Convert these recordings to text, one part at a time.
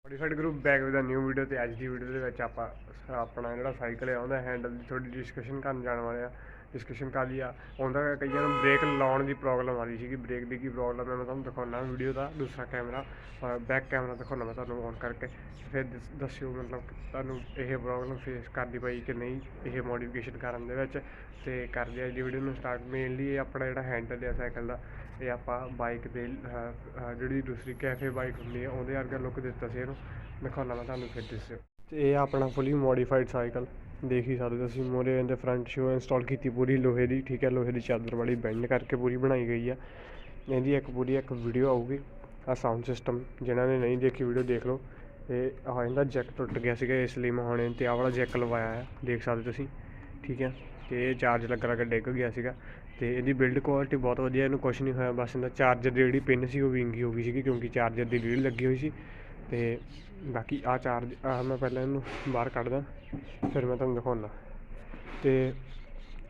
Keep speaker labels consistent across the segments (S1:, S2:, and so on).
S1: Modified group back with a new video. ਤੇ ਅੱਜ ਦੀ ਵੀਡੀਓ ਦੇ ਵਿੱਚ ਆਪਾਂ ਆਪਣਾ ਜਿਹੜਾ ਸਾਈਕਲ ਹੈ ਉਹਦਾ ਹੈਂਡਲ ਦੀ ਥੋੜੀ ਡਿਸਕਸ਼ਨ ਕਰਨ ਜਾਣ ਵਾਲੇ ਆ। ਡਿਸਕਸ਼ਨ ਕਰ ਲਈ ਆ। ਉਹਦਾ ਕਈਆਂ ਨੂੰ ਬ੍ਰੇਕ ਲਾਉਣ ਦੀ ਪ੍ਰੋਬਲਮ ਆ ਰਹੀ ਸੀਗੀ। ਬ੍ਰੇਕ ਦੀ ਕੀ ਪ੍ਰੋਬਲਮ ਹੈ ਮੈਂ ਤੁਹਾਨੂੰ ਦਿਖਾਉਣਾ ਵੀਡੀਓ ਦਾ ਦੂਸਰਾ ਕੈਮਰਾ ਬੈਕ ਕੈਮਰਾ ਦਿਖਾਉਣਾ ਮੈਂ ਤੁਹਾਨੂੰ ਔਨ ਕਰਕੇ। ਫਿਰ ਦੱਸਿਓ ਮਤਲਬ ਤੁਹਾਨੂੰ ਇਹ ਪ੍ਰੋਬਲਮ ਫੇਸ ਕਰਨੀ ਪਈ ਕਿ ਨਹੀਂ ਇਹ ਮੋਡੀਫਿਕੇਸ਼ਨ ਕਰਨ ਦੇ ਵਿੱਚ। ਤੇ ਕਰਦੇ ਅੱਜ ਦੀ ਵੀਡੀਓ ਨੂੰ ਸਟਾਰਟ। ਮੇਨਲੀ ਇਹ ਆਪਣਾ ਜਿਹੜਾ ਹੈਂਡਲ ਹੈ ਸਾਈਕਲ ਦਾ ਇਹ ਆਪਾਂ ਬਾਈਕ ਦੇ ਜਿਹੜੀ ਦੂਸਰੀ ਕੈਫੇ ਬਾਈਕ ਹੁੰਦੀ ਹੈ ਉਹਦੇ ਵਰਗਾ ਲੁੱਕ ਦਿੱਤਾ ਸੀ ਇਹਨੂੰ। ਦਿਖਾਉਣਾ ਮੈਂ ਤੁਹਾਨੂੰ ਫਿਰ ਦੱਸਿਓ। ਤੇ ਇਹ ਆਪਣਾ ਫੁੱਲੀ ਮੋਡੀਫਾਈਡ ਸਾਈਕਲ ਦੇਖ ਹੀ ਸਕਦੇ ਤੁਸੀਂ। ਮੋਰੇ ਇਹਦੇ ਫਰੰਟ ਸ਼ੋ ਇੰਸਟਾਲ ਕੀਤੀ ਪੂਰੀ ਲੋਹੇ ਦੀ, ਠੀਕ ਹੈ। ਲੋਹੇ ਦੀ ਚਾਦਰ ਵਾਲੀ ਬੈਂਡ ਕਰਕੇ ਪੂਰੀ ਬਣਾਈ ਗਈ ਆ। ਇਹਦੀ ਇੱਕ ਵੀਡੀਓ ਆਊਗੀ। ਆਹ ਸਾਊਂਡ ਸਿਸਟਮ ਜਿਨ੍ਹਾਂ ਨੇ ਨਹੀਂ ਦੇਖੀ ਵੀਡੀਓ ਦੇਖ ਲਓ। ਇਹ ਆ ਇਹਦਾ ਜੈਕ ਟੁੱਟ ਗਿਆ ਸੀਗਾ ਇਸ ਲਈ ਮੈਂ ਹੁਣ ਤੇ ਆਹ ਵਾਲਾ ਜੈਕ ਲਵਾਇਆ ਹੈ ਦੇਖ ਸਕਦੇ ਤੁਸੀਂ, ਠੀਕ ਹੈ। ਤੇ ਇਹ ਚਾਰਜ ਲੱਗ ਡਿੱਗ ਗਿਆ ਸੀਗਾ। ਤੇ ਇਹਦੀ ਬਿਲਡ ਕੁਆਲਿਟੀ ਬਹੁਤ ਵਧੀਆ, ਇਹਨੂੰ ਕੁਛ ਨਹੀਂ ਹੋਇਆ। ਬਸ ਇਹਦਾ ਚਾਰਜਰ ਦੀ ਜਿਹੜੀ ਪਿੰਨ ਸੀ ਉਹ ਵਿੰਗੀ ਹੋ ਗਈ ਸੀਗੀ ਕਿਉਂਕਿ ਚਾਰਜਰ ਦੀ ਲੀਡ ਲੱਗੀ ਹੋਈ ਸੀ। ਤੇ ਬਾਕੀ ਮੈਂ ਪਹਿਲਾਂ ਇਹਨੂੰ ਬਾਹਰ ਕੱਢਦਾ ਫਿਰ ਮੈਂ ਤੁਹਾਨੂੰ ਦਿਖਾਉਂਦਾ। ਤੇ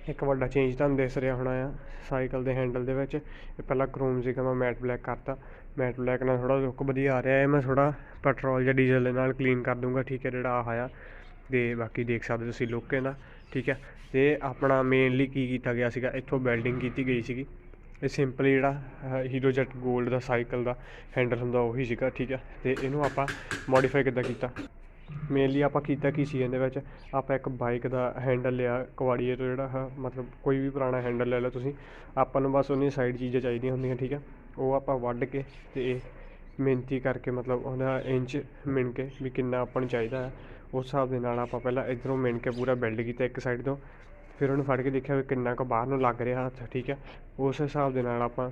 S1: ਇੱਕ ਵੱਡਾ ਚੇਂਜ ਤੁਹਾਨੂੰ ਦਿਸ ਰਿਹਾ ਹੋਣਾ ਆ ਸਾਈਕਲ ਦੇ ਹੈਂਡਲ ਦੇ ਵਿੱਚ। ਇਹ ਪਹਿਲਾਂ ਕ੍ਰੋਮ ਸੀਗਾ, ਮੈਂ ਮੈਟ ਬਲੈਕ ਕਰਤਾ। ਮੈਟ ਬਲੈਕ ਨਾਲ ਥੋੜ੍ਹਾ ਲੁੱਕ ਵਧੀਆ ਆ ਰਿਹਾ। ਇਹ ਮੈਂ ਥੋੜ੍ਹਾ ਪੈਟਰੋਲ ਜਾਂ ਡੀਜ਼ਲ ਦੇ ਨਾਲ ਕਲੀਨ ਕਰ ਦੂੰਗਾ, ਠੀਕ ਹੈ। ਜਿਹੜਾ ਆਹ ਆ ਤੇ ਬਾਕੀ ਦੇਖ ਸਕਦੇ ਤੁਸੀਂ ਲੁੱਕ ਇਹਦਾ, ਠੀਕ ਹੈ। ਤੇ ਆਪਣਾ ਮੇਨਲੀ ਕੀ ਕੀਤਾ ਗਿਆ ਸੀਗਾ, ਇੱਥੋਂ ਵੈਲਡਿੰਗ ਕੀਤੀ ਗਈ ਸੀਗੀ। ਇਹ ਸਿੰਪਲੀ ਜਿਹੜਾ ਹੀਰੋ ਜੈਟ ਗੋਲਡ ਦਾ ਸਾਈਕਲ ਦਾ ਹੈਂਡਲ ਹੁੰਦਾ ਉਹੀ ਸੀਗਾ, ਠੀਕ ਹੈ। ਤੇ ਇਹਨੂੰ ਆਪਾਂ ਮੋਡੀਫਾਈ ਕਿੱਦਾਂ ਕੀਤਾ, ਮੇਨਲੀ ਆਪਾਂ ਕੀਤਾ ਕੀ ਸੀ ਇਹਦੇ ਵਿੱਚ। ਆਪਾਂ ਇੱਕ ਬਾਈਕ ਦਾ ਹੈਂਡਲ ਲਿਆ ਕਵਾੜੀਏ ਤੋਂ, ਜਿਹੜਾ ਮਤਲਬ ਕੋਈ ਵੀ ਪੁਰਾਣਾ ਹੈਂਡਲ ਲੈ ਲਓ ਤੁਸੀਂ। ਆਪਾਂ ਨੂੰ ਬਸ ਉਹਦੀਆਂ ਸਾਈਡ ਚੀਜ਼ਾਂ ਚਾਹੀਦੀਆਂ ਹੁੰਦੀਆਂ, ਠੀਕ ਹੈ। ਉਹ ਆਪਾਂ ਵੱਢ ਕੇ ਤੇ ਮਿਹਨਤੀ ਕਰਕੇ ਮਤਲਬ ਉਹਦਾ ਇੰਚ ਮਿਣ ਕੇ ਵੀ ਕਿੰਨਾ ਆਪਾਂ ਨੂੰ ਚਾਹੀਦਾ ਹੈ ਉਸ ਹਿਸਾਬ ਦੇ ਨਾਲ ਆਪਾਂ ਪਹਿਲਾਂ ਇੱਧਰੋਂ ਮਿਣ ਕੇ ਪੂਰਾ ਬਿਲਡ ਕੀਤਾ ਇੱਕ ਸਾਈਡ ਤੋਂ। ਫਿਰ ਉਹਨੂੰ ਫੜ ਕੇ ਦੇਖਿਆ ਵੀ ਕਿੰਨਾ ਕੁ ਬਾਹਰ ਨੂੰ ਲੱਗ ਰਿਹਾ ਹੱਥ, ਠੀਕ ਹੈ। ਉਸ ਹਿਸਾਬ ਦੇ ਨਾਲ ਆਪਾਂ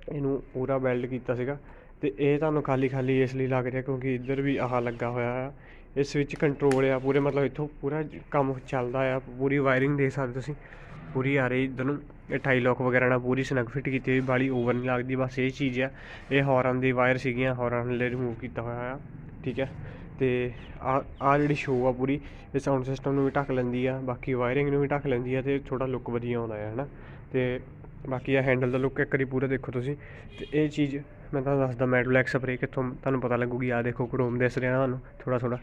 S1: ਇਹਨੂੰ ਪੂਰਾ ਬਿਲਡ ਕੀਤਾ ਸੀਗਾ। ਤੇ ਇਹ ਤੁਹਾਨੂੰ ਖਾਲੀ ਇਸ ਲਈ ਲੱਗ ਰਿਹਾ ਕਿਉਂਕਿ ਇੱਧਰ ਵੀ ਆਹ ਲੱਗਾ ਹੋਇਆ ਆ। ਇਹ ਸਵਿੱਚ ਕੰਟਰੋਲ ਆ ਪੂਰੇ, ਮਤਲਬ ਇੱਥੋਂ ਪੂਰਾ ਕੰਮ ਚੱਲਦਾ ਆ। ਪੂਰੀ ਵਾਇਰਿੰਗ ਦੇਖ ਸਕਦੇ ਤੁਸੀਂ ਪੂਰੀ ਆ ਰਹੀ ਇੱਧਰ ਨੂੰ। ਇਹ ਟਾਈ ਲੋਕ ਵਗੈਰਾ ਨਾਲ ਪੂਰੀ ਸਨੱਗ ਫਿੱਟ ਕੀਤੀ ਹੋਈ, ਬਾਲੀ ਓਵਰ ਨਹੀਂ ਲੱਗਦੀ। ਬਸ ਇਹ ਚੀਜ਼ ਆ। ਇਹ ਹੌਰਨ ਦੀ ਵਾਇਰ ਸੀਗੀਆਂ, ਹੌਰਨ ਲਈ ਰਿਮੂਵ ਕੀਤਾ ਹੋਇਆ ਆ, ਠੀਕ ਹੈ। ਤੇ ਆਹ ਜਿਹੜੀ ਸ਼ੋਅ ਆ ਪੂਰੀ ਇਹ ਸਾਊਂਡ ਸਿਸਟਮ ਨੂੰ ਵੀ ਢੱਕ ਲੈਂਦੀ ਆ, ਬਾਕੀ ਵਾਇਰਿੰਗ ਨੂੰ ਵੀ ਢੱਕ ਲੈਂਦੀ ਆ। ਤੇ ਥੋੜ੍ਹਾ ਲੁੱਕ ਵਧੀਆ ਆਉਂਦਾ ਹੈ ਨਾ। ਤੇ ਬਾਕੀ ਆ ਹੈਂਡਲ ਦਾ ਲੁੱਕ ਇੱਕ ਵਾਰੀ ਪੂਰਾ ਦੇਖੋ ਤੁਸੀਂ। ਤੇ ਇਹ ਚੀਜ਼ ਮੈਂ ਤੁਹਾਨੂੰ ਦੱਸਦਾ ਮੈਟ ਬਲੈਕ ਸਪਰੇਅ ਕਿੱਥੋਂ ਤੁਹਾਨੂੰ ਪਤਾ ਲੱਗੂਗੀ। ਆਹ ਦੇਖੋ ਕ੍ਰੋਮ ਦਿਸ ਰਿਹਾ ਤੁਹਾਨੂੰ ਥੋੜ੍ਹਾ।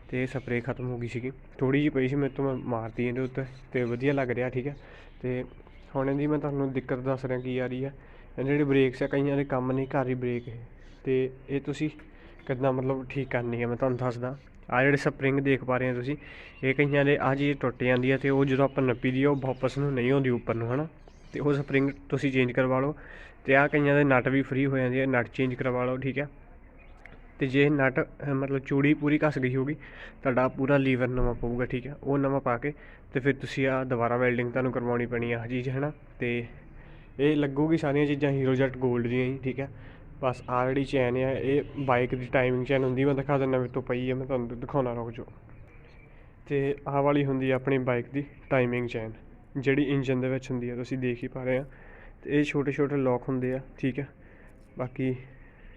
S1: ਤੇ ਇਹ ਸਪਰੇਅ ਖਤਮ ਹੋ ਗਈ ਸੀਗੀ, ਥੋੜ੍ਹੀ ਜਿਹੀ ਪਈ ਸੀ ਮੇਰੇ ਤੋਂ, ਮੈਂ ਮਾਰਤੀ ਇਹਦੇ ਉੱਤੇ ਤੇ ਵਧੀਆ ਲੱਗ ਰਿਹਾ, ਠੀਕ ਹੈ। ਤੇ ਹੁਣ ਇਹਦੀ ਮੈਂ ਤੁਹਾਨੂੰ ਦਿੱਕਤ ਦੱਸ ਰਿਹਾ ਕੀ ਆ ਰਹੀ ਹੈ। ਇਹਦੇ ਜਿਹੜੇ ਬ੍ਰੇਕਸ ਆ ਕਈਆਂ ਦੇ ਕੰਮ ਨਹੀਂ ਕਰ ਰਹੀ ਬ੍ਰੇਕ ਇਹ। ਤੇ ਇਹ ਤੁਸੀਂ ਕਿੱਦਾਂ ਮਤਲਬ ਠੀਕ ਕਰਨੀ ਹੈ ਮੈਂ ਤੁਹਾਨੂੰ ਦੱਸਦਾ। ਆਹ ਜਿਹੜੇ ਸਪਰਿੰਗ ਦੇਖ ਪਾ ਰਹੇ ਹੋ ਤੁਸੀਂ, ਇਹ ਕਈਆਂ ਦੇ ਆਹ ਚੀਜ਼ ਟੁੱਟ ਜਾਂਦੀ ਹੈ। ਤੇ ਉਹ ਜਦੋਂ ਆਪਾਂ ਨੱਪੀ ਦੀ ਉਹ ਵਾਪਸ ਨੂੰ ਨਹੀਂ ਆਉਂਦੀ ਉੱਪਰ ਨੂੰ, ਹੈ ਨਾ। ਤੇ ਉਹ ਸਪਰਿੰਗ ਤੁਸੀਂ ਚੇਂਜ ਕਰਵਾ ਲਓ। ਤੇ ਆਹ ਕਈਆਂ ਦੇ ਨਟ ਵੀ ਫਰੀ ਹੋ ਜਾਂਦੀ ਹੈ, ਨਟ ਚੇਂਜ ਕਰਵਾ ਲਓ, ਠੀਕ ਹੈ। ਤੇ ਜੇ ਨਟ ਮਤਲਬ ਚੂੜੀ ਪੂਰੀ ਘਸ ਗਈ ਹੋਊਗੀ ਤੁਹਾਡਾ ਪੂਰਾ ਲੀਵਰ ਨਵਾਂ ਪਊਗਾ, ਠੀਕ ਹੈ। ਉਹ ਨਵਾਂ ਪਾ ਕੇ ਤੇ ਫਿਰ ਤੁਸੀਂ ਆਹ ਦੁਬਾਰਾ ਵੈਲਡਿੰਗ ਤੁਹਾਨੂੰ ਕਰਵਾਉਣੀ ਪੈਣੀ ਆ ਚੀਜ਼, ਹੈ ਨਾ। ਤੇ ਇਹ ਲੱਗੂਗੀ ਸਾਰੀਆਂ ਚੀਜ਼ਾਂ ਹੀਰੋ ਜੈਟ ਗੋਲਡ ਦੀਆਂ ਹੀ, ਠੀਕ ਹੈ। ਬਸ ਆਹ ਜਿਹੜੀ ਚੈਨ ਆ ਇਹ ਬਾਈਕ ਦੀ ਟਾਈਮਿੰਗ ਚੈਨ ਹੁੰਦੀ, ਮੈਂ ਦਿਖਾ ਦਿੰਦਾ ਮੇਰੇ ਤੋਂ ਪਈ ਹੈ, ਮੈਂ ਤੁਹਾਨੂੰ ਦਿਖਾਉਣਾ ਰੁਕ ਜਾਓ। ਤੇ ਆਹ ਵਾਲੀ ਹੁੰਦੀ ਆ ਆਪਣੀ ਬਾਈਕ ਦੀ ਟਾਈਮਿੰਗ ਚੈਨ ਜਿਹੜੀ ਇੰਜਨ ਦੇ ਵਿੱਚ ਹੁੰਦੀ ਆ, ਤੁਸੀਂ ਦੇਖ ਹੀ ਪਾ ਰਹੇ ਆ। ਤੇ ਇਹ ਛੋਟੇ ਲੋਕ ਹੁੰਦੇ ਆ, ਠੀਕ ਹੈ। ਬਾਕੀ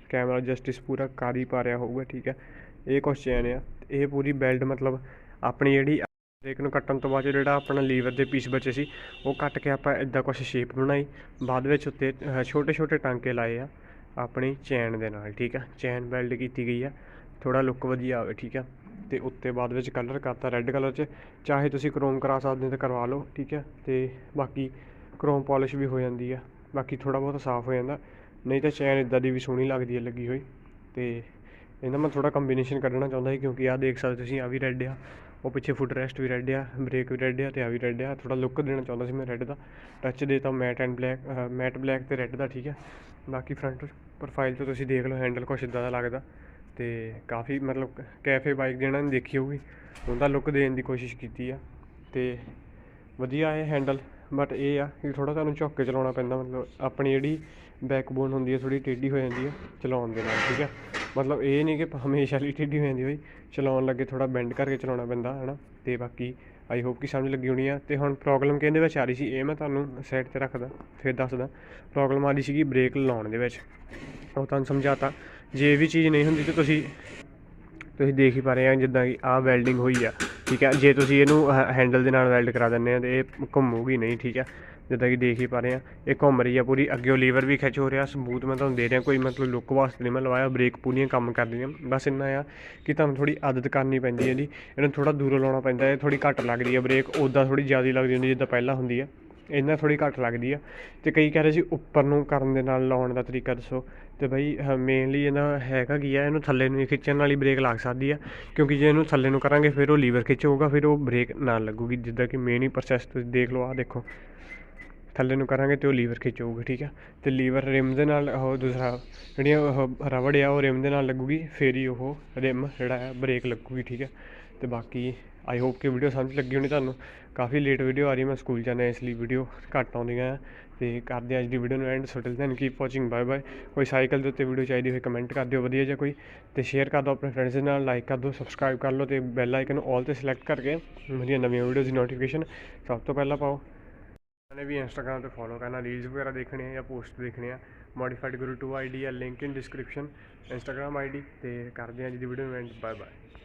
S1: ਕੈਮਰਾ ਜਸਟਿਸ ਪੂਰਾ ਕਰ ਹੀ ਪਾ ਰਿਹਾ ਹੋਊਗਾ, ਠੀਕ ਹੈ। ਇਹ ਕੁਛ ਚੈਨ ਆ। ਇਹ ਪੂਰੀ ਬੈਲਟ ਮਤਲਬ ਆਪਣੀ ਜਿਹੜੀ ਬ੍ਰੇਕ ਨੂੰ ਕੱਟਣ ਤੋਂ ਬਾਅਦ ਜਿਹੜਾ ਆਪਣਾ ਲੀਵਰ ਦੇ ਪੀਸ ਬਚੇ ਸੀ ਉਹ ਕੱਟ ਕੇ ਆਪਾਂ ਇੱਦਾਂ ਕੁਛ ਸ਼ੇਪ ਬਣਾਈ। ਬਾਅਦ ਵਿੱਚ ਉੱਤੇ ਛੋਟੇ ਟਾਂਕੇ ਲਾਏ ਆ ਆਪਣੀ ਚੈਨ ਦੇ ਨਾਲ, ਠੀਕ ਹੈ। ਚੈਨ ਵੈਲਡ ਕੀਤੀ ਗਈ ਆ ਥੋੜ੍ਹਾ ਲੁੱਕ ਵਧੀਆ ਆਵੇ, ਠੀਕ ਹੈ। ਤੇ ਉੱਤੇ ਬਾਅਦ ਵਿੱਚ ਕਲਰ ਕਰਤਾ ਰੈੱਡ ਕਲਰ 'ਚ, ਚਾਹੇ ਤੁਸੀਂ ਕ੍ਰੋਮ ਕਰਾ ਸਕਦੇ ਹੋ ਤਾਂ ਕਰਵਾ ਲਓ, ਠੀਕ ਹੈ। ਤੇ ਬਾਕੀ ਕ੍ਰੋਮ ਪੋਲਿਸ਼ ਵੀ ਹੋ ਜਾਂਦੀ ਆ, ਬਾਕੀ ਥੋੜ੍ਹਾ ਬਹੁਤ ਸਾਫ਼ ਹੋ ਜਾਂਦਾ। ਨਹੀਂ ਤਾਂ ਚੈਨ ਇੱਦਾਂ ਦੀ ਵੀ ਸੋਹਣੀ ਲੱਗਦੀ ਹੈ ਲੱਗੀ ਹੋਈ। ਤੇ ਇਹਦਾ ਮੈਂ ਥੋੜ੍ਹਾ ਕੰਬੀਨੇਸ਼ਨ ਕੱਢਣਾ ਚਾਹੁੰਦਾ ਸੀ ਕਿਉਂਕਿ ਆਹ ਦੇਖ ਸਕਦੇ ਤੁਸੀਂ ਆਹ ਵੀ ਰੈੱਡ ਆ, ਉਹ ਪਿੱਛੇ ਫੁੱਟ ਰੈਸਟ ਵੀ ਰੈੱਡ ਆ, ਬ੍ਰੇਕ ਵੀ ਰੈੱਡ ਆ, ਤੇ ਆਹ ਵੀ ਰੈੱਡ ਆ। ਥੋੜ੍ਹਾ ਲੁੱਕ ਦੇਣਾ ਚਾਹੁੰਦਾ ਸੀ ਮੈਂ ਰੈੱਡ ਦਾ ਟੱਚ ਦੇ ਤਾਂ ਮੈਟ ਬਲੈਕ ਤੇ ਰੈੱਡ ਦਾ, ਠੀਕ ਹੈ। ਬਾਕੀ ਫਰੰਟ ਪ੍ਰੋਫਾਈਲ ਤੋਂ ਤੁਸੀਂ ਦੇਖ ਲਓ ਹੈਂਡਲ ਕੁਛ ਇੱਦਾਂ ਦਾ ਲੱਗਦਾ। ਤੇ ਕਾਫੀ ਮਤਲਬ ਕੈਫੇ ਬਾਈਕ ਜਿਹਨਾਂ ਨੇ ਦੇਖੀ ਹੋਊਗੀ ਉਹਦਾ ਲੁੱਕ ਦੇਣ ਦੀ ਕੋਸ਼ਿਸ਼ ਕੀਤੀ ਆ। ਤੇ ਵਧੀਆ ਇਹ ਹੈਂਡਲ, ਬਟ ਇਹ ਆ ਕਿ ਥੋੜ੍ਹਾ ਤੁਹਾਨੂੰ ਝੁੱਕ ਕੇ ਚਲਾਉਣਾ ਪੈਂਦਾ। ਮਤਲਬ ਆਪਣੀ ਜਿਹੜੀ ਬੈਕਬੋਨ ਹੁੰਦੀ ਹੈ ਥੋੜ੍ਹੀ ਟੇਢੀ ਹੋ ਜਾਂਦੀ ਹੈ ਚਲਾਉਣ ਦੇ ਨਾਲ, ਠੀਕ ਹੈ। ਮਤਲਬ ਇਹ ਨਹੀਂ ਕਿ ਹਮੇਸ਼ਾ ਲਈ ਟੇਢੀ ਹੋ ਜਾਂਦੀ ਬਈ, ਚਲਾਉਣ ਲੱਗੇ ਥੋੜ੍ਹਾ ਬੈਂਡ ਕਰਕੇ ਚਲਾਉਣਾ ਪੈਂਦਾ, ਹੈ ਨਾ। ਤੇ ਬਾਕੀ ਆਈ ਹੋਪ ਕਿ ਸਮਝ ਲੱਗੀ ਹੋਣੀ ਆ। ਤੇ ਹੁਣ ਪ੍ਰੋਬਲਮ ਕਿਹਦੇ ਵਿੱਚ ਆ ਰਹੀ ਸੀ ਇਹ ਮੈਂ ਤੁਹਾਨੂੰ ਸਾਈਡ 'ਤੇ ਰੱਖਦਾ ਫਿਰ ਦੱਸਦਾ। ਪ੍ਰੋਬਲਮ ਆ ਰਹੀ ਸੀਗੀ ਬ੍ਰੇਕ ਲਾਉਣ ਦੇ ਵਿੱਚ, ਉਹ ਤੁਹਾਨੂੰ ਸਮਝਾਤਾ। ਜੇ ਇਹ ਵੀ ਚੀਜ਼ ਨਹੀਂ ਹੁੰਦੀ ਤਾਂ ਤੁਸੀਂ ਦੇਖ ਹੀ ਪਾ ਰਹੇ ਆ ਜਿੱਦਾਂ ਕਿ ਆਹ ਵੈਲਡਿੰਗ ਹੋਈ ਆ, ਠੀਕ ਹੈ। ਜੇ ਤੁਸੀਂ ਇਹਨੂੰ ਹੈਂਡਲ ਦੇ ਨਾਲ ਵੈਲਡ ਕਰਾ ਦਿੰਦੇ ਆ ਤਾਂ ਇਹ ਘੁੰਮੂਗੀ ਨਹੀਂ, ਠੀਕ ਹੈ। ਜਿੱਦਾਂ ਕਿ ਦੇਖ ਹੀ ਪਾ ਰਹੇ ਹਾਂ ਇਹ ਘੁੰਮ ਰਹੀ ਆ ਪੂਰੀ, ਅੱਗੇ ਲੀਵਰ ਵੀ ਖਿੱਚ ਹੋ ਰਿਹਾ ਸਮੂਥ। ਮੈਂ ਤੁਹਾਨੂੰ ਦੇ ਰਿਹਾ, ਕੋਈ ਮਤਲਬ ਲੁੱਕ ਵਾਸਤੇ ਨਹੀਂ ਮੈਂ ਲਵਾਇਆ, ਬ੍ਰੇਕ ਪੂਰੀਆਂ ਕੰਮ ਕਰਦੀਆਂ। ਬਸ ਇੰਨਾ ਆ ਕਿ ਤੁਹਾਨੂੰ ਥੋੜ੍ਹੀ ਆਦਤ ਕਰਨੀ ਪੈਂਦੀ ਹੈ ਇਹਦੀ, ਇਹਨੂੰ ਥੋੜ੍ਹਾ ਦੂਰੋਂ ਲਾਉਣਾ ਪੈਂਦਾ ਹੈ, ਥੋੜ੍ਹੀ ਘੱਟ ਲੱਗਦੀ ਹੈ ਬ੍ਰੇਕ, ਉੱਦਾਂ ਥੋੜ੍ਹੀ ਜ਼ਿਆਦਾ ਲੱਗਦੀ ਹੁੰਦੀ ਜਿੱਦਾਂ ਪਹਿਲਾਂ ਹੁੰਦੀ ਆ, ਇਹਨਾਂ ਥੋੜ੍ਹੀ ਘੱਟ ਲੱਗਦੀ ਆ। ਅਤੇ ਕਈ ਕਹਿ ਰਹੇ ਸੀ ਉੱਪਰ ਨੂੰ ਕਰਨ ਦੇ ਨਾਲ ਲਾਉਣ ਦਾ ਤਰੀਕਾ ਦੱਸੋ, ਅਤੇ ਬਈ ਮੇਨਲੀ ਇਹਦਾ ਹੈਗਾ ਕੀ ਆ, ਇਹਨੂੰ ਥੱਲੇ ਨੂੰ ਹੀ ਖਿੱਚਣ ਨਾਲ ਹੀ ਬ੍ਰੇਕ ਲੱਗ ਸਕਦੀ ਆ, ਕਿਉਂਕਿ ਜੇ ਇਹਨੂੰ ਥੱਲੇ ਨੂੰ ਕਰਾਂਗੇ ਫਿਰ ਉਹ ਲੀਵਰ ਖਿੱਚ ਹੋਊਗਾ, ਫਿਰ ਉਹ ਬ੍ਰੇਕ ਨਾਲ ਲੱਗੂਗੀ। ਜਿੱਦਾਂ ਕਿ ਮੇਨ ਹੀ ਪ੍ਰੋਸੈਸ ਤੁਸੀਂ ਦੇਖ ਲਓ, ਆਹ ਦੇਖੋ ਥੱਲੇ ਨੂੰ ਕਰਾਂਗੇ ਅਤੇ ਉਹ ਲੀਵਰ ਖਿੱਚ ਹੋਊਗਾ, ਠੀਕ ਆ। ਅਤੇ ਲੀਵਰ ਰਿਮ ਦੇ ਨਾਲ ਉਹ ਦੂਸਰਾ ਜਿਹੜੀਆਂ ਉਹ ਰਬੜ ਆ ਉਹ ਰਿਮ ਦੇ ਨਾਲ ਲੱਗੂਗੀ, ਫਿਰ ਹੀ ਉਹ ਰਿਮ ਜਿਹੜਾ ਹੈ ਬ੍ਰੇਕ ਲੱਗੂਗੀ, ਠੀਕ ਹੈ। ਅਤੇ ਬਾਕੀ ਆਈ ਹੋਪ ਕਿ ਵੀਡੀਓ ਸਮਝ ਲੱਗੀ ਹੋਣੀ ਤੁਹਾਨੂੰ। ਕਾਫੀ ਲੇਟ ਵੀਡੀਓ ਆ ਰਹੀ, ਮੈਂ ਸਕੂਲ ਜਾਣਾ ਇਸ ਲਈ ਵੀਡੀਓ ਘੱਟ ਆਉਂਦੀਆਂ ਆ। ਅਤੇ ਕਰਦੇ ਅੱਜ ਦੀ ਵੀਡੀਓ ਨੂੰ end, so till then keep watching, bye bye. ਕੋਈ ਸਾਈਕਲ ਦੇ ਉੱਤੇ ਵੀਡੀਓ ਚਾਹੀਦੀ ਹੋਵੇ ਕਮੈਂਟ ਕਰ ਦਿਓ ਵਧੀਆ ਜਿਹਾ ਕੋਈ, ਅਤੇ ਸ਼ੇਅਰ ਕਰ ਦਿਓ ਆਪਣੇ ਫਰੈਂਡਸ ਦੇ ਨਾਲ, ਲਾਈਕ ਕਰ ਦਿਓ, ਸਬਸਕ੍ਰਾਈਬ ਕਰ ਲਓ, ਅਤੇ ਬੈਲ ਆਈਕਨ ਆਲ 'ਤੇ ਸਿਲੈਕਟ ਕਰਕੇ ਮੇਰੀਆਂ ਨਵੀਆਂ ਵੀਡੀਓਜ਼ ਦੀ ਨੋਟੀਫਿਕੇਸ਼ਨ ਸਭ ਤੋਂ ਪਹਿਲਾਂ ਪਾਓ। मैंने भी इंस्टाग्राम पे फॉलो करना, रील्स वगैरह देखने या पोस्ट देखने हैं। मॉडिफाइड गुरु 2 ID या link in description Instagram ID। तो करते हैं जी वीडियो में, बाय बाय।